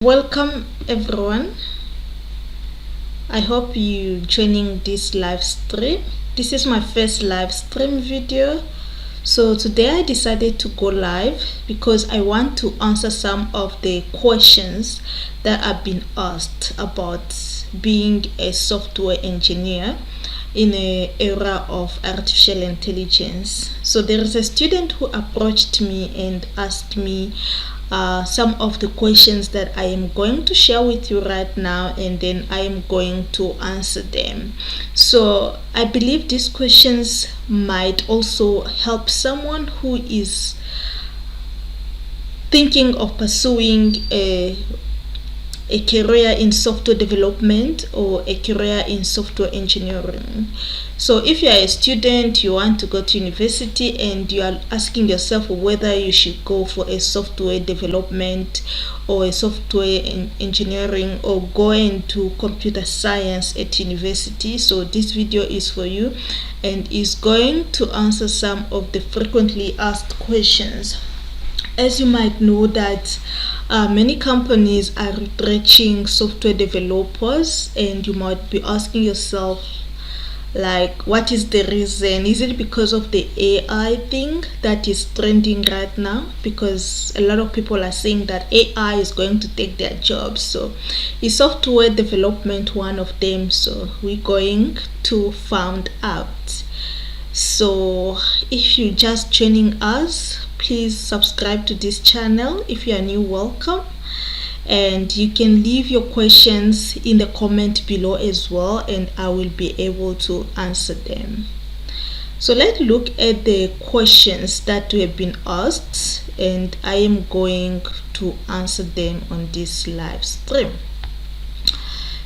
Welcome everyone. I hope you joining this live stream. This is my first live stream video. So today I decided to go live because I want to answer some of the questions that have been asked about being a software engineer in an era of artificial intelligence. So there is a student who approached me and asked me some of the questions that I am going to share with you right now, and then I am going to answer them. So I believe these questions might also help someone who is thinking of pursuing a career in software development or a career in software engineering. So if you are a student, you want to go to university and you are asking yourself whether you should go for a software development or a software engineering or go into computer science at university, so this video is for you and is going to answer some of the frequently asked questions. As you might know that many companies are retrenching software developers, and you might be asking yourself, like, what is the reason? Is it because of the AI thing that is trending right now? Because a lot of people are saying that AI is going to take their jobs. So is software development one of them? So we're going to find out. So if you're just joining us, please subscribe to this channel. If you are new, welcome, and you can leave your questions in the comment below as well, and I will be able to answer them. So let's look at the questions that have been asked, and I am going to answer them on this live stream.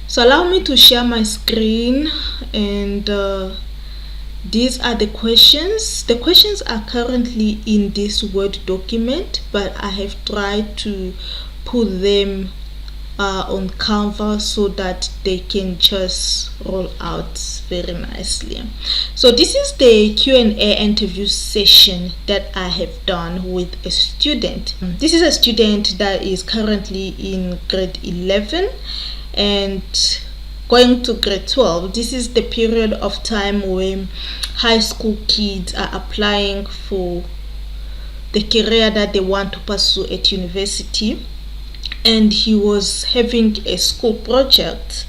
So allow me to share my screen, and these are the questions. The questions are currently in this Word document, but I have tried to put them on Canva so that they can just roll out very nicely. So this is the Q&A interview session that I have done with a student. This is a student that is currently in grade 11 and going to grade 12. This is the period of time when high school kids are applying for the career that they want to pursue at university, and he was having a school project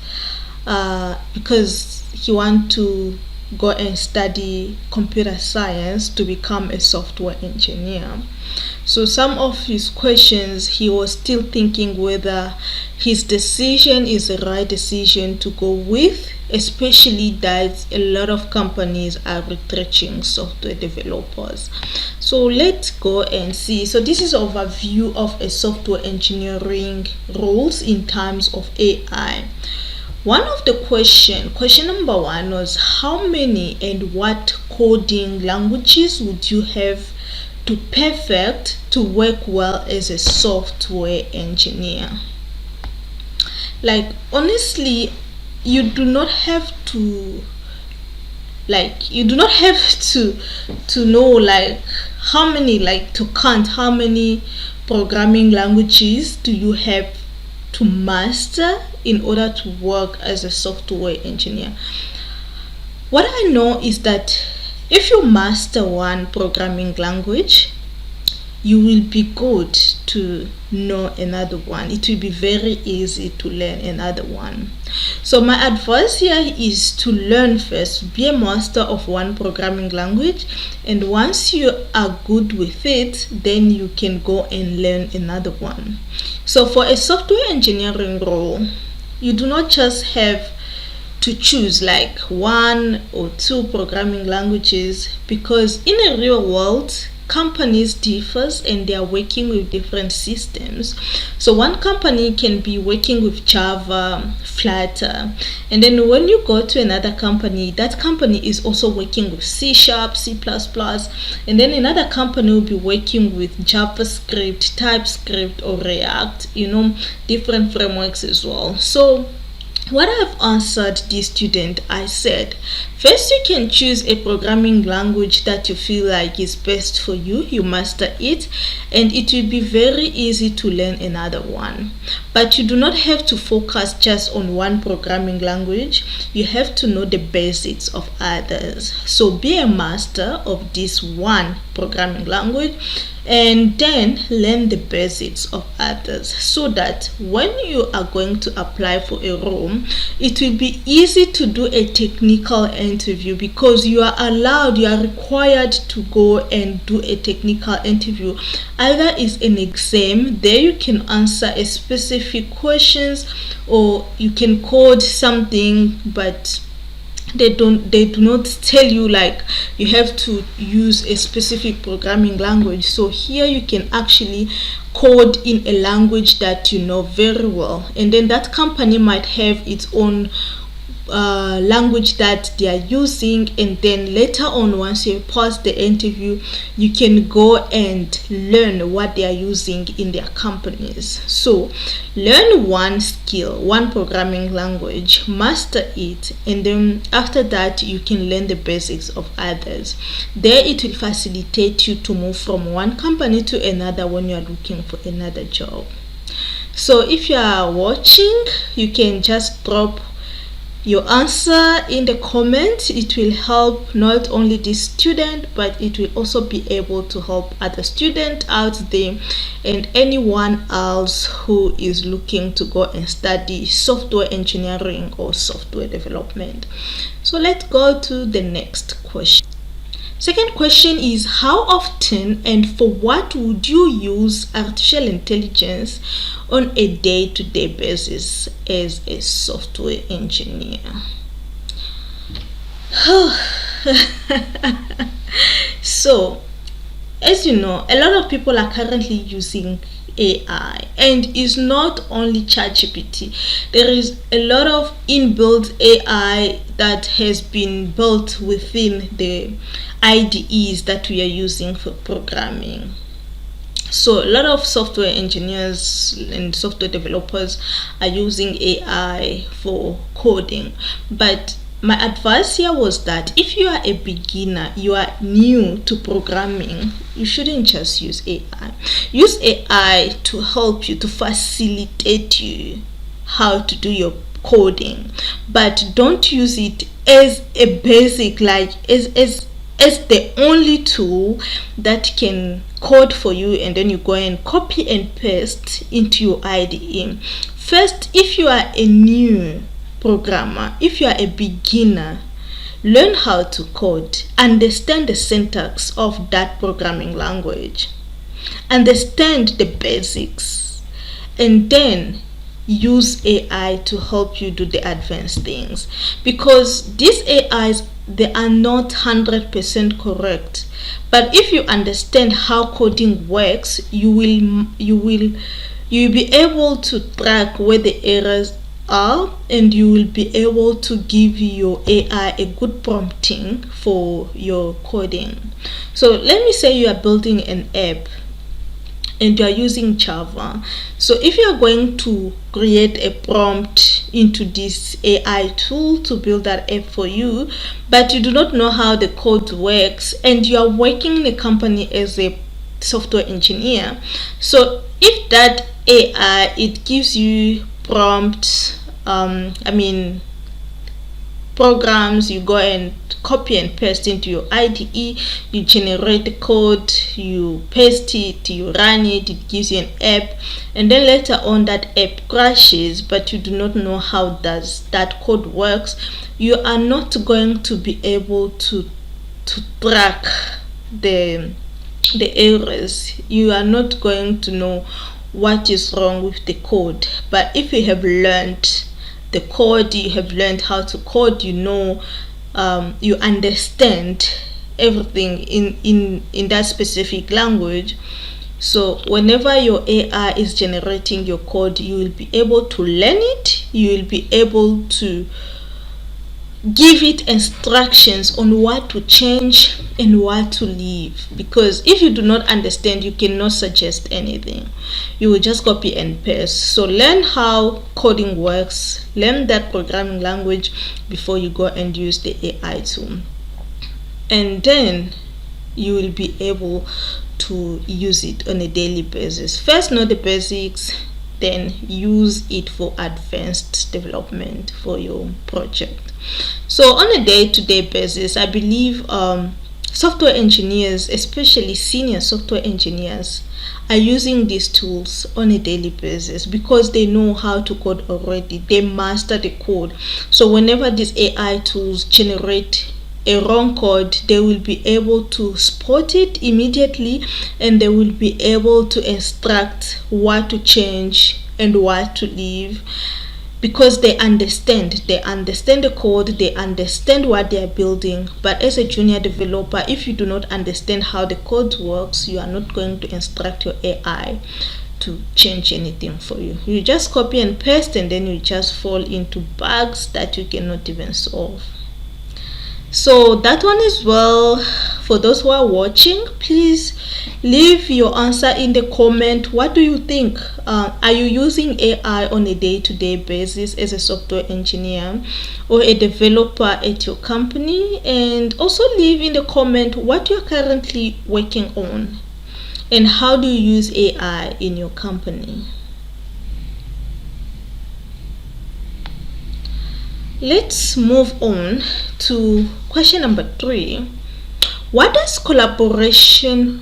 because he want to go and study computer science to become a software engineer. So some of his questions, he was still thinking whether his decision is the right decision to go with, especially that a lot of companies are retrenching software developers. So let's go and see. So this is an overview of a software engineering roles in terms of AI. One of the question number one was, how many and what coding languages would you have to perfect to work well as a software engineer? Like, honestly, you do not have to know like how many, like to count how many programming languages do you have to master in order to work as a software engineer. What I know is that if you master one programming language, you will be good to know another one. It will be very easy to learn another one. So my advice here is to learn first, be a master of one programming language, and once you are good with it, then you can go and learn another one. So for a software engineering role, you do not just have to choose like one or two programming languages, because in a real world, companies differs and they are working with different systems. So one company can be working with Java, Flutter, and then when you go to another company, that company is also working with C#, C++, and then another company will be working with JavaScript, TypeScript, or React, different frameworks as well. So what I've answered this student, I said, first you can choose a programming language that you feel like is best for you. You master it, and it will be very easy to learn another one. But you do not have to focus just on one programming language. You have to know the basics of others. So be a master of this one programming language, and then learn the basics of others, so that when you are going to apply for a role, it will be easy to do a technical interview, because you are required to go and do a technical interview. Either is an exam, there you can answer a specific questions, or you can code something, but they do not tell you like you have to use a specific programming language. So here you can actually code in a language that you know very well, and then that company might have its own language that they are using, and then later on, once you pass the interview, you can go and learn what they are using in their companies. So learn one skill, one programming language, master it, and then after that you can learn the basics of others. There it will facilitate you to move from one company to another when you are looking for another job. So if you are watching, you can just drop your answer in the comments. It will help not only this student, but it will also be able to help other students out there and anyone else who is looking to go and study software engineering or software development. So let's go to the next question. Second question is, how often and for what would you use artificial intelligence on a day-to-day basis as a software engineer? So, as you know, a lot of people are currently using AI, and it's not only ChatGPT. There is a lot of inbuilt AI that has been built within the IDEs that we are using for programming. So a lot of software engineers and software developers are using AI for coding, but my advice here was that if you are a beginner, you are new to programming, you shouldn't just use AI. Use AI to help you, to facilitate you how to do your coding, but don't use it as a basic, like as the only tool that can code for you, and then you go and copy and paste into your IDE. First, if you are a new programmer, if you are a beginner, learn how to code, understand the syntax of that programming language, understand the basics, and then use AI to help you do the advanced things, because these AIs, they are not 100% correct. But if you understand how coding works, you will be able to track where the errors are, and you will be able to give your AI a good prompting for your coding. So let me say you are building an app and you are using Java. So if you are going to create a prompt into this AI tool to build that app for you, but you do not know how the code works, and you are working in a company as a software engineer, so if that AI, it gives you prompts, programs, you go and copy and paste into your IDE, you generate the code, you paste it, you run it, it gives you an app, and then later on that app crashes, but you do not know how does that code works. You are not going to be able to track the errors. You are not going to know what is wrong with the code. But if you have learned the code, you have learned how to code, you know, you understand everything in that specific language. So whenever your AI is generating your code, you will be able to learn it, you will be able to give it instructions on what to change and what to leave, because if you do not understand, you cannot suggest anything. You will just copy and paste. So learn how coding works, learn that programming language before you go and use the AI tool, and then you will be able to use it on a daily basis. First, know the basics, then use it for advanced development for your project. So on a day-to-day basis, I believe software engineers, especially senior software engineers, are using these tools on a daily basis because they know how to code already. They master the code. So whenever these AI tools generate a wrong code, they will be able to spot it immediately, and they will be able to instruct what to change and what to leave, because they understand the code, they understand what they are building. But as a junior developer, if you do not understand how the code works, you are not going to instruct your AI to change anything for you. You just copy and paste, and then you just fall into bugs that you cannot even solve. So that one as well. For those who are watching, please leave your answer in the comment. What do you think? Are you using AI on a day-to-day basis as a software engineer or a developer at your company? And also leave in the comment what you're currently working on and how do you use AI in your company. Let's move on to question number 3. What does collaboration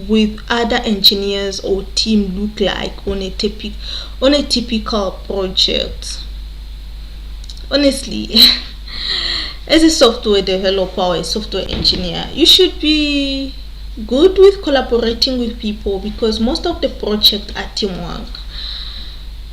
with other engineers or team look like on a typical project? Honestly, as a software developer or a software engineer, you should be good with collaborating with people, because most of the projects are teamwork.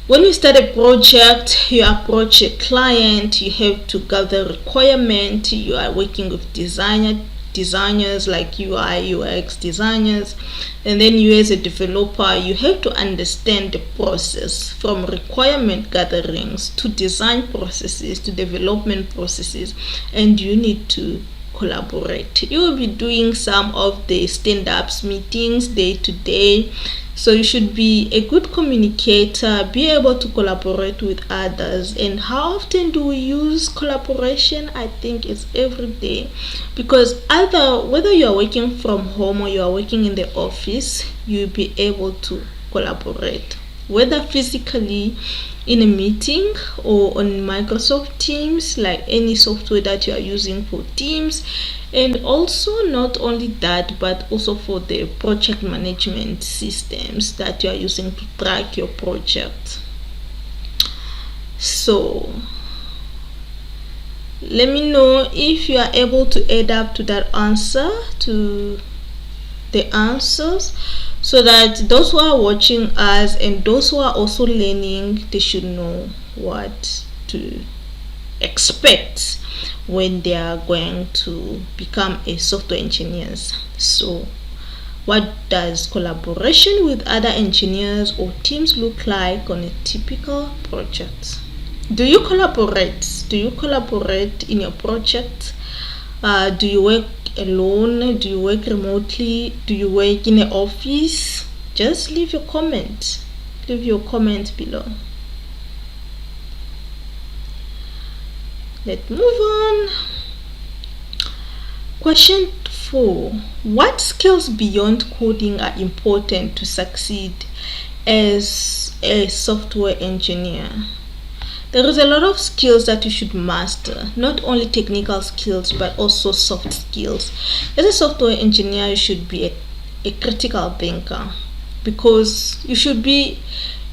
When you start a project, you approach a client, you have to gather requirements, you are working with designers like UI, UX designers, and then you as a developer, you have to understand the process from requirement gatherings to design processes to development processes, and you need to collaborate. You will be doing some of the stand-ups meetings day to day, so you should be a good communicator, be able to collaborate with others. And how often do we use collaboration? I think it's every day, because whether you are working from home or you are working in the office, you'll be able to collaborate, whether physically in a meeting or on Microsoft Teams, like any software that you are using for Teams. And also not only that, but also for the project management systems that you are using to track your project. So let me know if you are able to add up to that answer, to the answers, so that those who are watching us and those who are also learning, they should know what to expect when they are going to become a software engineers. So what does collaboration with other engineers or teams look like on a typical project? Do you collaborate? Do you collaborate in your project? Do you work alone? Do you work remotely? Do you work in an office? Just leave your comment. Leave your comment below. Let's move on. Question 4. What skills beyond coding are important to succeed as a software engineer? There is a lot of skills that you should master, not only technical skills but also soft skills. As a software engineer, you should be a critical thinker, because you should be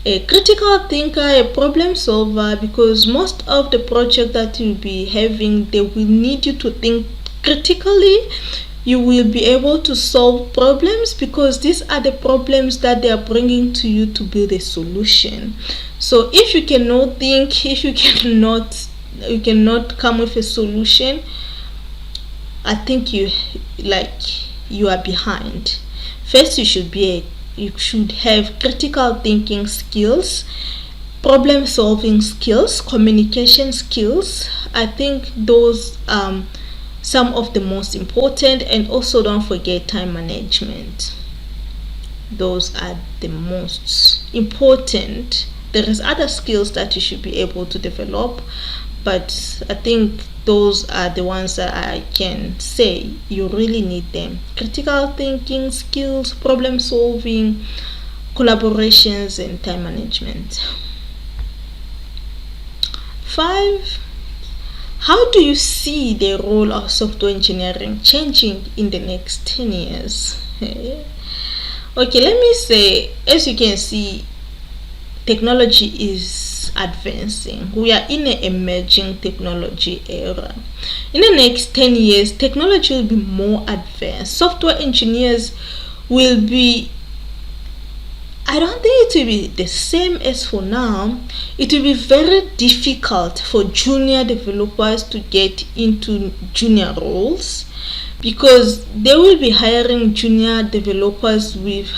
a critical thinker, a problem solver, because most of the project that you'll be having, they will need you to think critically. You will be able to solve problems because these are the problems that they are bringing to you to build a solution. So if you cannot think, if you cannot come with a solution, I think you are behind. First, you should have critical thinking skills, problem solving skills, communication skills. I think those some of the most important, and also don't forget time management. Those are the most important. There is other skills that you should be able to develop, but I think those are the ones that I can say you really need them. Critical thinking skills, problem solving, collaborations, and time management. 5. How do you see the role of software engineering changing in the next 10 years? Okay, let me say, as you can see, technology is advancing. We are in an emerging technology era. In the next 10 years, technology will be more advanced. Software engineers will be, I don't think it will be the same as for now. It will be very difficult for junior developers to get into junior roles, because they will be hiring junior developers with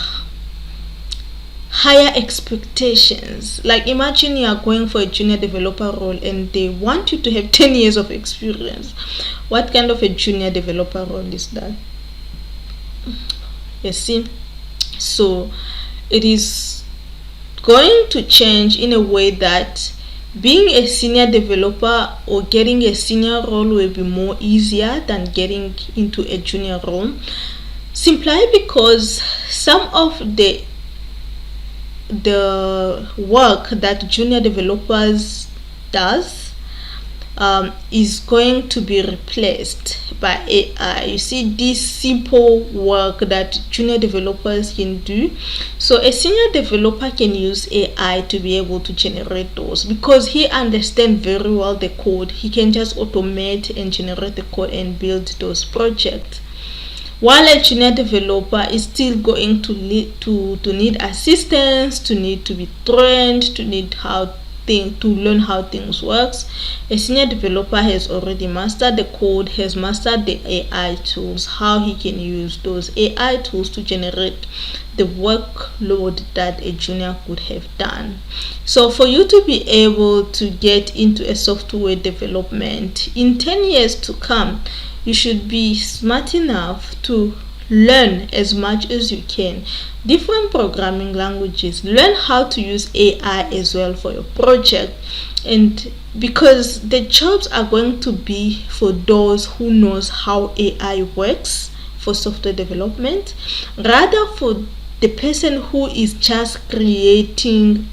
higher expectations. Like, imagine you are going for a junior developer role and they want you to have 10 years of experience. What kind of a junior developer role is that? You see? So it is going to change in a way that being a senior developer or getting a senior role will be more easier than getting into a junior role, simply because some of the work that junior developers does is going to be replaced by AI. You see, this simple work that junior developers can do, so a senior developer can use AI to be able to generate those, because he understands very well the code. He can just automate and generate the code and build those projects, while a junior developer is still going to need assistance, to need to be trained, to learn how things works. A senior developer has already mastered the code, has mastered the AI tools, how he can use those AI tools to generate the workload that a junior could have done. So for you to be able to get into a software development in 10 years to come, you should be smart enough to learn as much as you can different programming languages, learn how to use AI as well for your project, and because the jobs are going to be for those who knows how AI works for software development, rather for the person who is just creating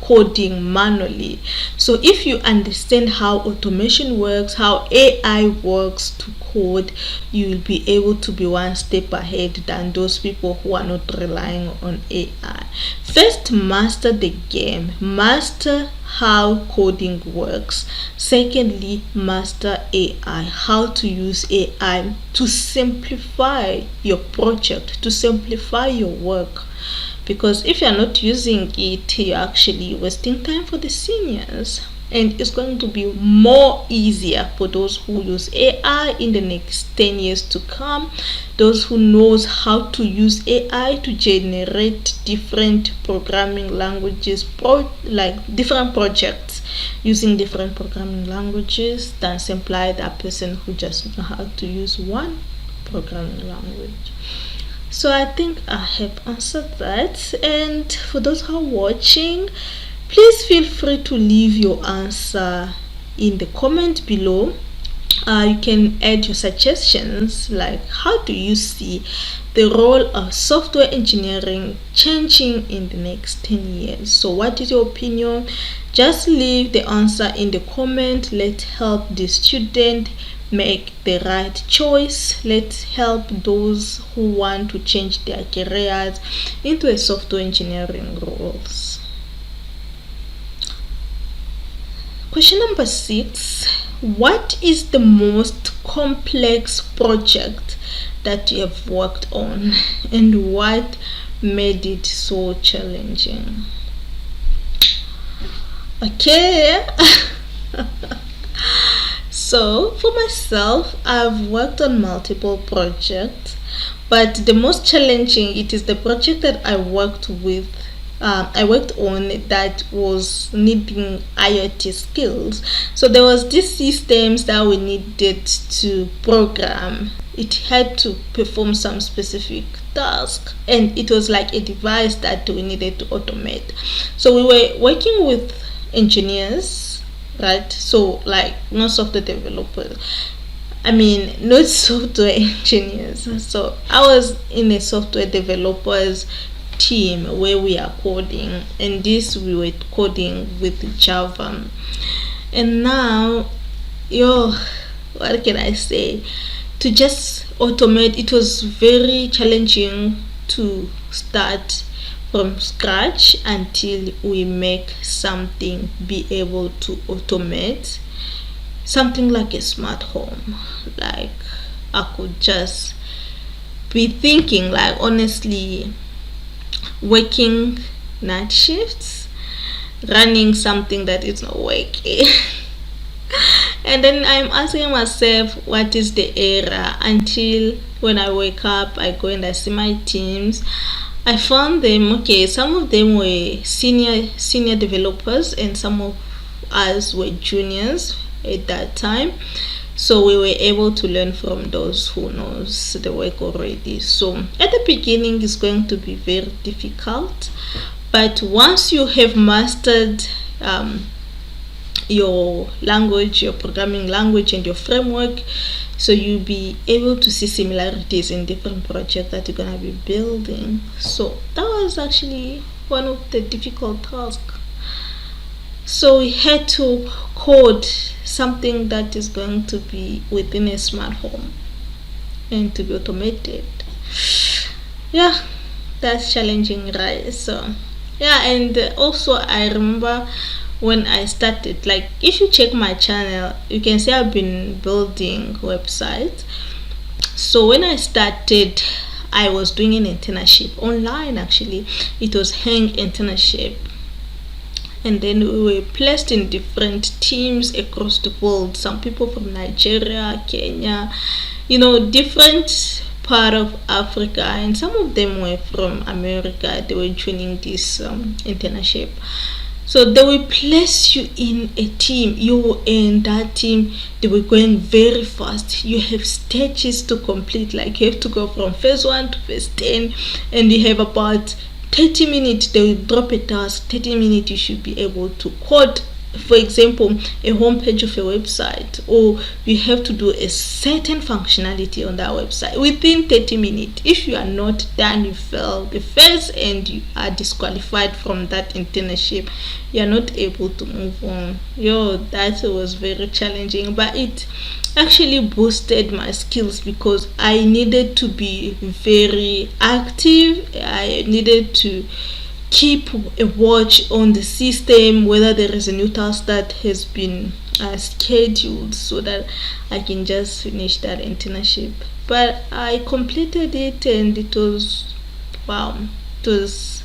coding manually. So if you understand how automation works, how AI works to code, you will be able to be one step ahead than those people who are not relying on AI. First, master the game, master how coding works. Secondly, master AI, how to use AI to simplify your project, to simplify your work. Because if you're not using it, you're actually wasting time for the seniors, and it's going to be more easier for those who use AI in the next 10 years to come, those who knows how to use AI to generate different programming languages, like different projects using different programming languages, than simply that person who just know how to use one programming language. So I think I have answered that, and for those who are watching, please feel free to leave your answer in the comment below. You can add your suggestions, like how do you see the role of software engineering changing in the next 10 years. So what is your opinion? Just leave the answer in the comment. Let's help the student make the right choice. Let's help those who want to change their careers into a software engineering roles. Question number 6. What is the most complex project that you have worked on, and what made it so challenging? Okay. So for myself, I've worked on multiple projects, but the most challenging, it is the project that I worked with I worked on that was needing IoT skills. So there was these systems that we needed to program. It had to perform some specific task, and it was like a device that we needed to automate. So we were working with engineers, right? So like not software developers. I mean, not software engineers. So I was in a software developers team where we are coding, and this we were coding with Java. And now, yo, what can I say? To just automate, it was very challenging to start from scratch until we make something be able to automate something like a smart home. Like, I could just be thinking, like, honestly, working night shifts, running something that is not working. And then I'm asking myself, what is the error? Until when I wake up, I go and I see my teams. I found them okay. Some of them were senior developers, and some of us were juniors at that time. So we were able to learn from those who knows the work already. So at the beginning, it's going to be very difficult, but once you have mastered your language, your programming language, and your framework, so you'll be able to see similarities in different projects that you're gonna be building. So that was actually one of the difficult tasks. So we had to code something that is going to be within a smart home and to be automated. Yeah, that's challenging, right? So yeah, and also I remember when I started, like if you check my channel, you can see I've been building websites. So when I started, I was doing an internship online. Actually, it was Hang internship, and then we were placed in different teams across the world. Some people from Nigeria, Kenya, different part of Africa, and some of them were from America. They were joining this internship. So they will place you in a team. You were in that team. They were going very fast. You have stages to complete. Like you have to go from phase 1 to phase 10, and you have about 30 minutes. They will drop a task. 30 minutes you should be able to code, for example, a homepage of a website, or you have to do a certain functionality on that website within 30 minutes. If you are not done, you fail the phase and you are disqualified from that internship. You are not able to move on. That was very challenging, but it actually boosted my skills because I needed to be very active. I needed to keep a watch on the system, whether there is a new task that has been scheduled, so that I can just finish that internship. But I completed it, and it was it was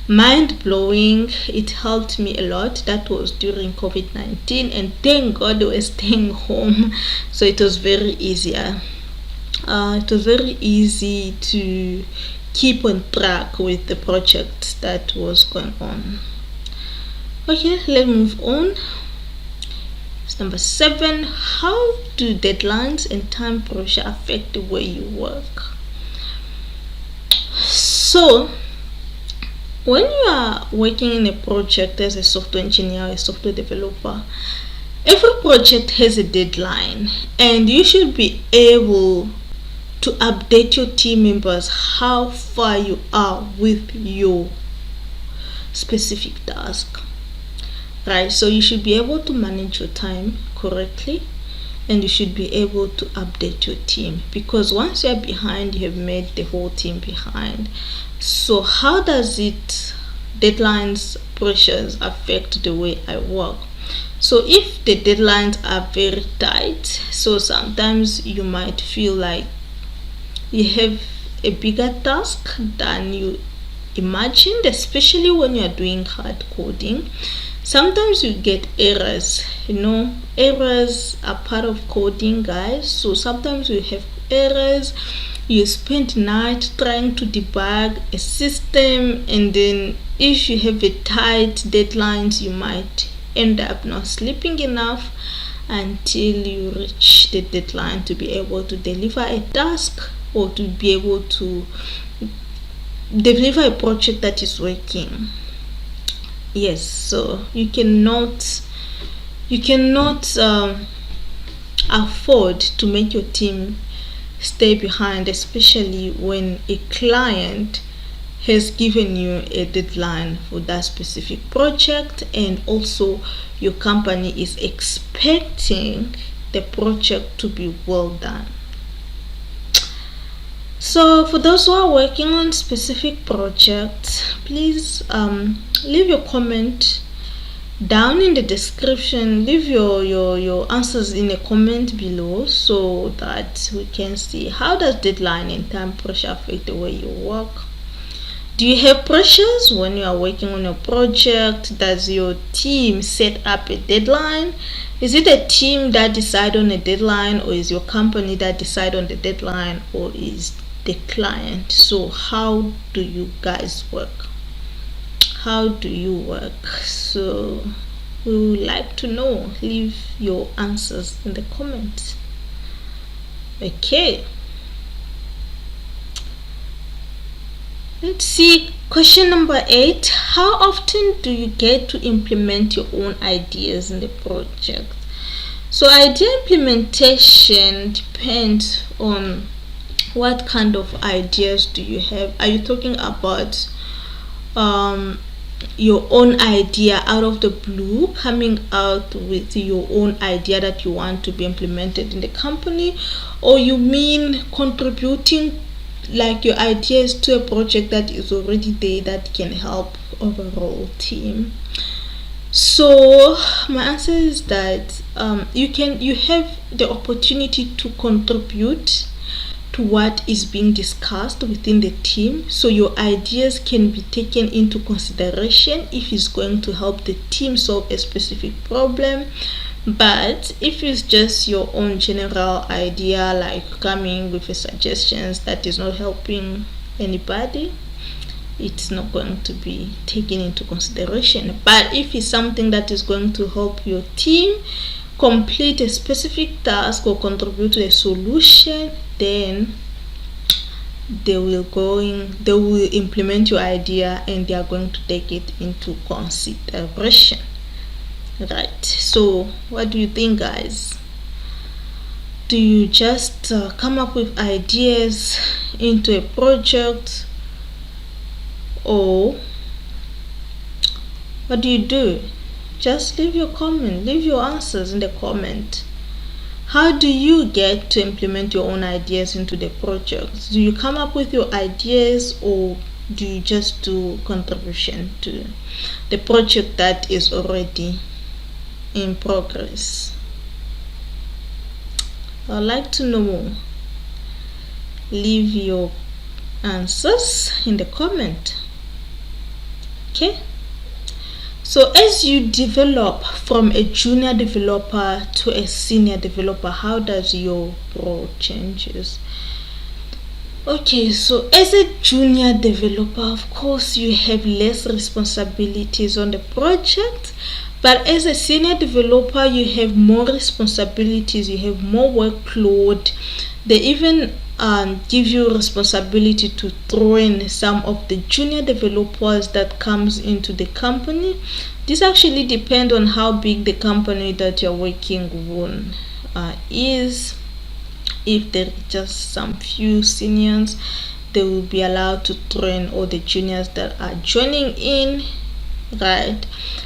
mind-blowing. It helped me a lot. That was during COVID-19, and thank God we were staying home, so it was very easier. It was very easy to keep on track with the project that was going on. Okay, let's move on. It's number 7. How do deadlines and time pressure affect the way you work? So when you are working in a project as a software engineer or a software developer, every project has a deadline, and you should be able to update your team members how far you are with your specific task, right? So you should be able to manage your time correctly, and you should be able to update your team, because once you're behind, you have made the whole team behind. So how does deadlines, pressures affect the way I work? So if the deadlines are very tight, so sometimes you might feel like you have a bigger task than you imagined, especially when you're doing hard coding. Sometimes you get errors. Errors are part of coding, guys. So sometimes you have errors, you spend night trying to debug a system, and then if you have a tight deadlines, you might end up not sleeping enough until you reach the deadline to be able to deliver a task or to be able to deliver a project that is working. Yes, so you cannot afford to make your team stay behind, especially when a client has given you a deadline for that specific project, and also your company is expecting the project to be well done. So for those who are working on specific projects, please leave your comment down in the description. Leave your answers in a comment below so that we can see how does deadline and time pressure affect the way you work. Do you have pressures when you are working on a project? Does your team set up a deadline? Is it a team that decide on a deadline, or is your company that decide on the deadline, or is the client? So how do you guys work? How do you work? So we would like to know. Leave your answers in the comments. Okay, let's see question number 8. How often do you get to implement your own ideas in the project? So idea implementation depends on what kind of ideas do you have. Are you talking about your own idea out of the blue, coming out with your own idea that you want to be implemented in the company, or you mean contributing like your ideas to a project that is already there that can help overall team? So my answer is that you have the opportunity to contribute to what is being discussed within the team, so your ideas can be taken into consideration if it's going to help the team solve a specific problem. But if it's just your own general idea, like coming with a suggestions that is not helping anybody, it's not going to be taken into consideration. But if it's something that is going to help your team complete a specific task or contribute to a solution, then they will implement your idea and they are going to take it into consideration. Right, so what do you think, guys? Do you just come up with ideas into a project, or what do you do? Just leave your comment, leave your answers in the comment. How do you get to implement your own ideas into the project? Do you come up with your ideas, or do you just do contribution to the project that is already in progress? I'd like to know. Leave your answers in the comment. Okay, so as you develop from a junior developer to a senior developer, how does your role changes? Okay, so as a junior developer, of course you have less responsibilities on the project, but as a senior developer you have more responsibilities, you have more workload. They even give you responsibility to train some of the junior developers that comes into the company. This actually depends on how big the company that you're working on is. If there are just some few seniors, they will be allowed to train all the juniors that are joining in, right?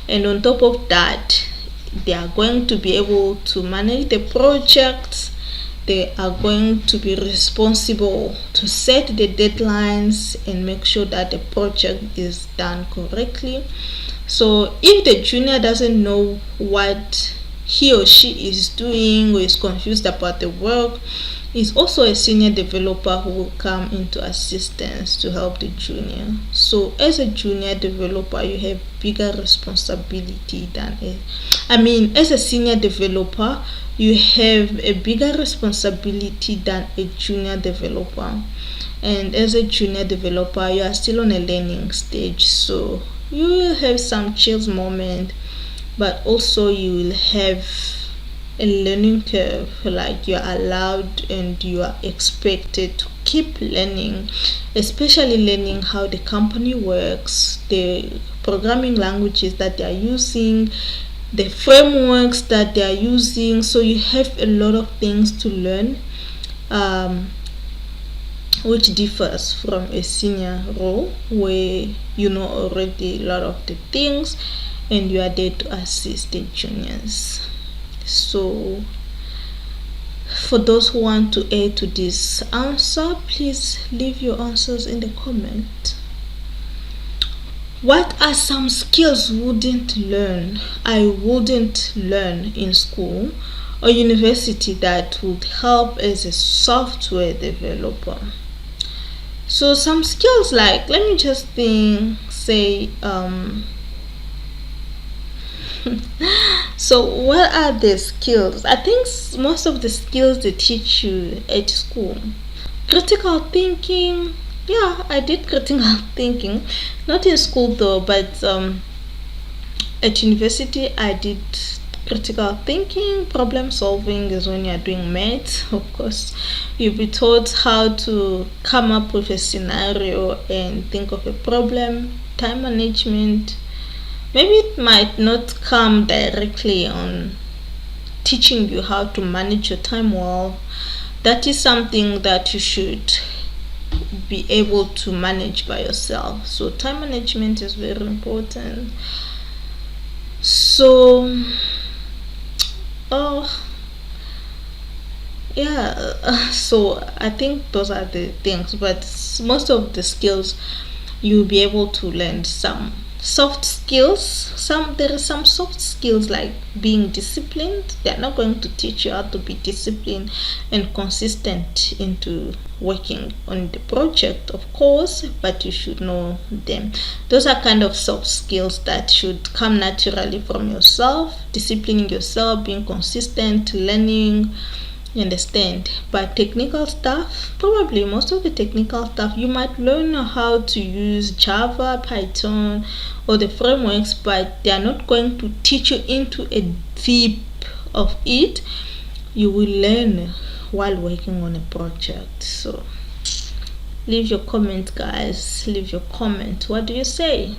And on top of that, they are going to be able to manage the project. They are going to be responsible to set the deadlines and make sure that the project is done correctly. So if the junior doesn't know what he or she is doing, or is confused about the work, is also a senior developer who will come into assistance to help the junior. So as a junior developer, you have bigger responsibility than as a senior developer, you have a bigger responsibility than a junior developer. And as a junior developer, you are still on a learning stage, so you will have some chills moment, but also you will have a learning curve. Like, you are allowed and you are expected to keep learning, especially learning how the company works, the programming languages that they are using, the frameworks that they are using. So you have a lot of things to learn, which differs from a senior role where you know already a lot of the things and you are there to assist the juniors. So for those who want to add to this answer, please leave your answers in the comment. What are some skills I wouldn't learn in school or university that would help as a software developer? So some skills, like, let me just say so what are the skills? I think most of the skills they teach you at school. Critical thinking, yeah, I did critical thinking, not in school though, but at university I did critical thinking. Problem solving is when you are doing maths. Of course, you'll be taught how to come up with a scenario and think of a problem. Time management, maybe it might not come directly on teaching you how to manage your time well. That is something that you should be able to manage by yourself. So time management is very important. So so I think those are the things, but most of the skills you'll be able to learn. Some soft skills, there are some soft skills like being disciplined. They're not going to teach you how to be disciplined and consistent into working on the project, of course, but you should know them. Those are kind of soft skills that should come naturally from yourself, disciplining yourself, being consistent, learning, you understand. But technical stuff, probably most of the technical stuff you might learn how to use Java, Python, or the frameworks, but they are not going to teach you into a deep of it. You will learn while working on a project. So leave your comment, guys. Leave your comment. What do you say?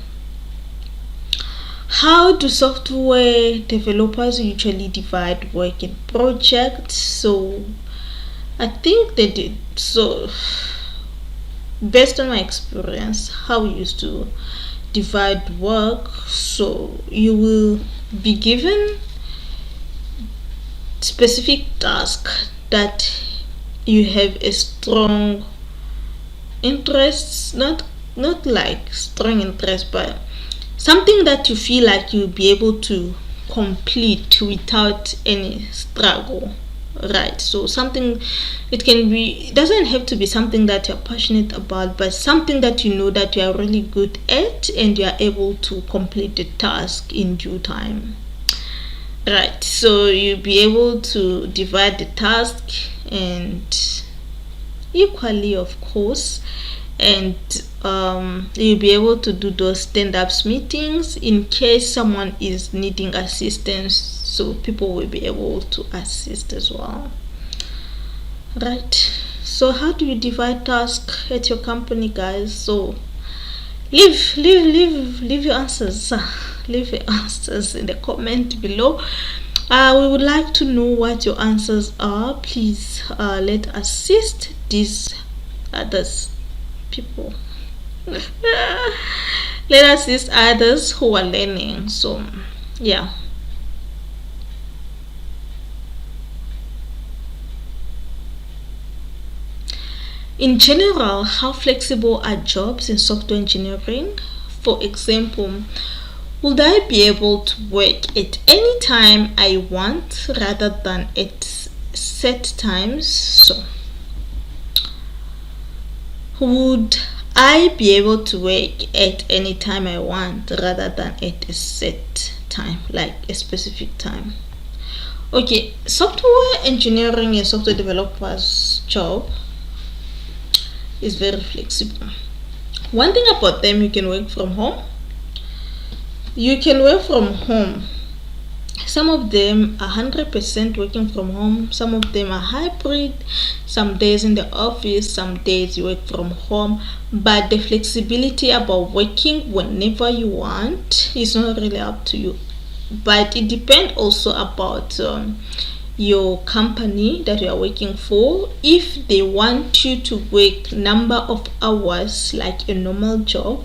How do software developers usually divide work in projects? So I think they did. So based on my experience, how we used to divide work, so you will be given specific task that you have a strong interest, not like strong interest, but something that you feel like you'll be able to complete without any struggle, right? So something, it doesn't have to be something that you're passionate about, but something that you know that you are really good at and you are able to complete the task in due time, right? So you'll be able to divide the task and equally, of course, and you'll be able to do those stand-ups meetings in case someone is needing assistance, so people will be able to assist as well, right? So how do you divide tasks at your company, guys? So leave your answers. Leave your answers in the comment below. We would like to know what your answers are. Please let us assist these others people. Let us assist others who are learning. So yeah. In general, how flexible are jobs in software engineering? For example, would I be able to work at any time I want rather than at set times? So would I be able to work at any time I want rather than at a set time, like a specific time? Okay, software engineering and software developers job is very flexible. One thing about them, you can work from home. Some of them are 100% working from home. Some of them are hybrid. Some days in the office, some days you work from home. But the flexibility about working whenever you want is not really up to you. But it depends also about your company that you are working for. If they want you to work number of hours like a normal job,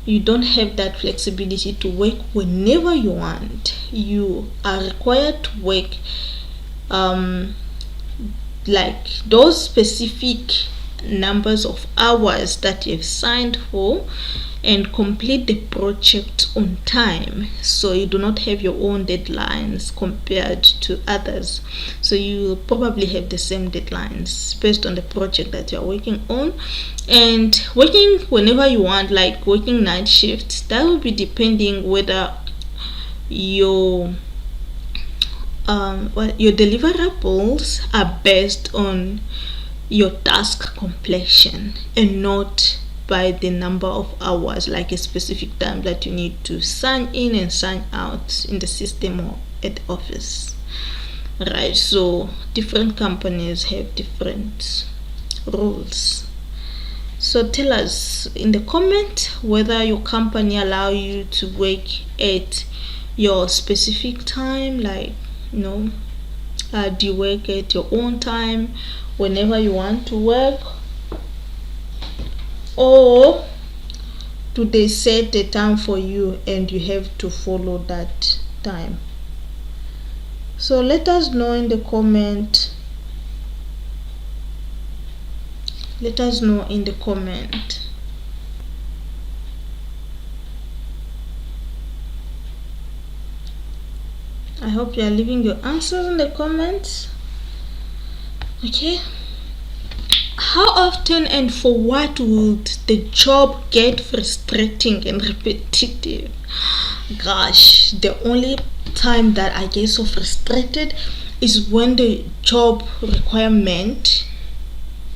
you don't have that flexibility to work whenever you want. You are required to work like those specific numbers of hours that you've signed for and complete the project on time, so you do not have your own deadlines compared to others. So you probably have the same deadlines based on the project that you're working on. And working whenever you want, like working night shifts, that will be depending whether your deliverables are based on your task completion and not by the number of hours, like a specific time that you need to sign in and sign out in the system or at the office, right? So different companies have different rules. So tell us in the comment whether your company allow you to work at your specific time, like do you work at your own time whenever you want to work, or do they set a time for you and you have to follow that time? So let us know in the comment. I hope you are leaving your answers in the comments. Okay. How often and for what would the job get frustrating and repetitive? Gosh, the only time that I get so frustrated is when the job requirement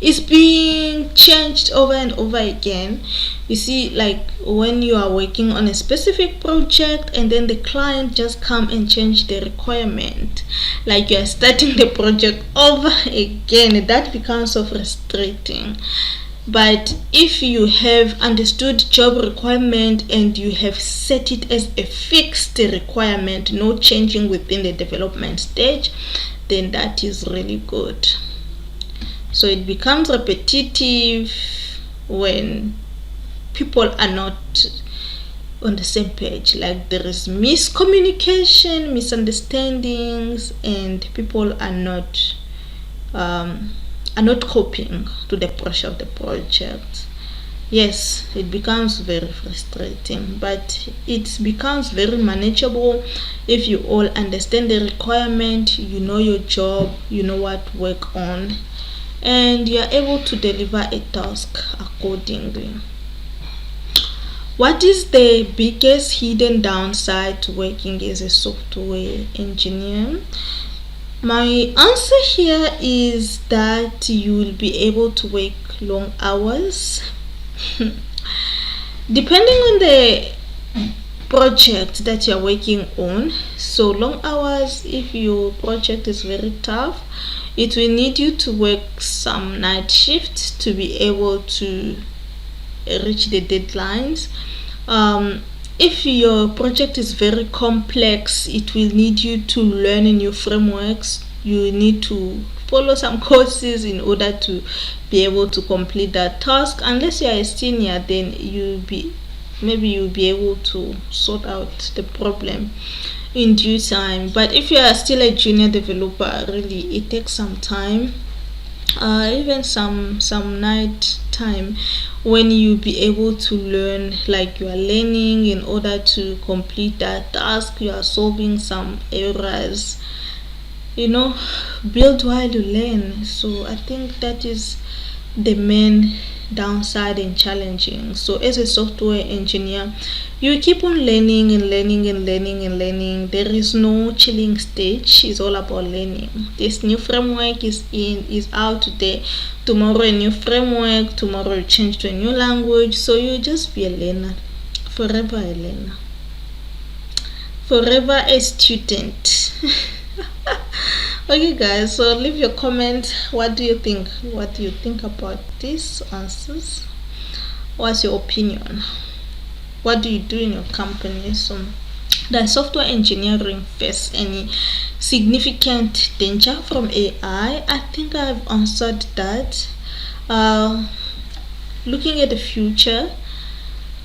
is being changed over and over again. You see, like when you are working on a specific project and then the client just come and change the requirement, like you are starting the project over again. That becomes so frustrating. But if you have understood job requirement and you have set it as a fixed requirement, no changing within the development stage, then that is really good. So it becomes repetitive when people are not on the same page, like there is miscommunication, misunderstandings, and people are not coping to the pressure of the project. Yes, it becomes very frustrating, but it becomes very manageable if you all understand the requirement, you know your job, you know what to work on, and you are able to deliver a task accordingly. What is the biggest hidden downside to working as a software engineer? My answer here is that you will be able to work long hours. Depending on the project that you're working on, so long hours, if your project is very tough, it will need you to work some night shifts to be able to reach the deadlines. If your project is very complex, it will need you to learn new frameworks. You need to follow some courses in order to be able to complete that task. Unless you are a senior, then you'll be able to sort out the problem in due time. But if you are still a junior developer, really it takes some time, even some night time, when you be able to learn, like you are learning in order to complete that task, you are solving some errors, build while you learn. So I think that is the main downside and challenging. So as a software engineer, you keep on learning and learning and learning and learning. There is no chilling stage. It's all about learning. This new framework is out today. Tomorrow a new framework. Tomorrow you change to a new language. So you just be a learner, forever a learner, forever a student. Okay guys, so leave your comment. What do you think about these answers? What's your opinion? What do you do in your company? So does software engineering face any significant danger from AI? I think I've answered that. Looking at the future,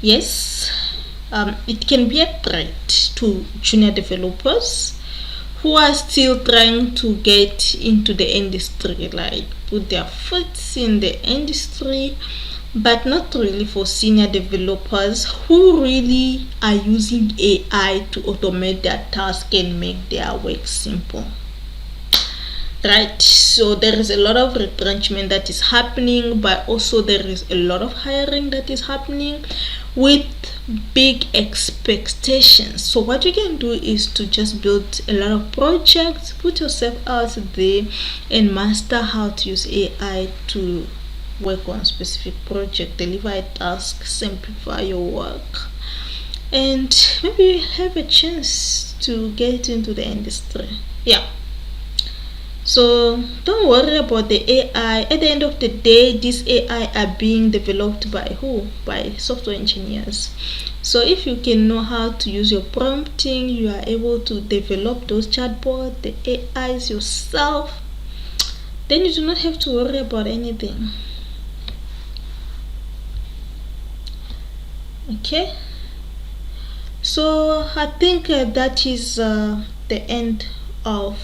yes, it can be a threat to junior developers who are still trying to get into the industry, like put their foot in the industry, but not really for senior developers who really are using AI to automate their task and make their work simple. Right, so there is a lot of retrenchment that is happening, but also there is a lot of hiring that is happening with big expectations. So what you can do is to just build a lot of projects, put yourself out there and master how to use AI to work on specific project, deliver a task, simplify your work, and maybe have a chance to get into the industry. Yeah. So don't worry about the AI. At the end of the day, these AI are being developed by who? By software engineers. So if you can know how to use your prompting, you are able to develop those chatbots, the AIs yourself, then you do not have to worry about anything. Okay, so I think that is the end of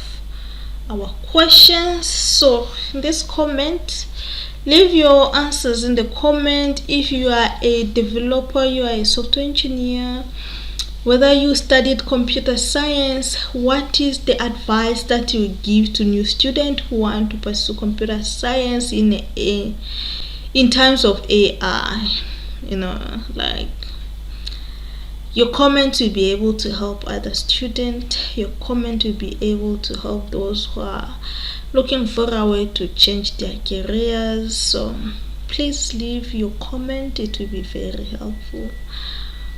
our questions. So in this comment, leave your answers in the comment. If you are a developer, you are a software engineer, whether you studied computer science, what is the advice that you give to new students who want to pursue computer science in terms of AI? Like, your comment will be able to help other students. Your comment will be able to help those who are looking for a way to change their careers. So please leave your comment. It will be very helpful.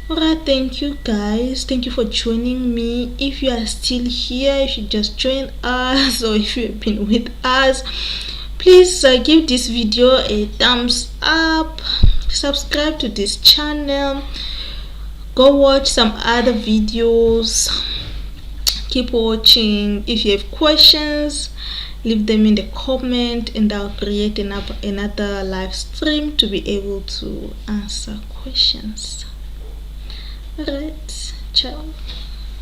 Alright, thank you guys. Thank you for joining me. If you are still here, if you just joined us, or if you've been with us, please give this video a thumbs up. Subscribe to this channel. Go watch some other videos. Keep watching. If you have questions, leave them in the comment and I'll create another live stream to be able to answer questions. Alright, ciao.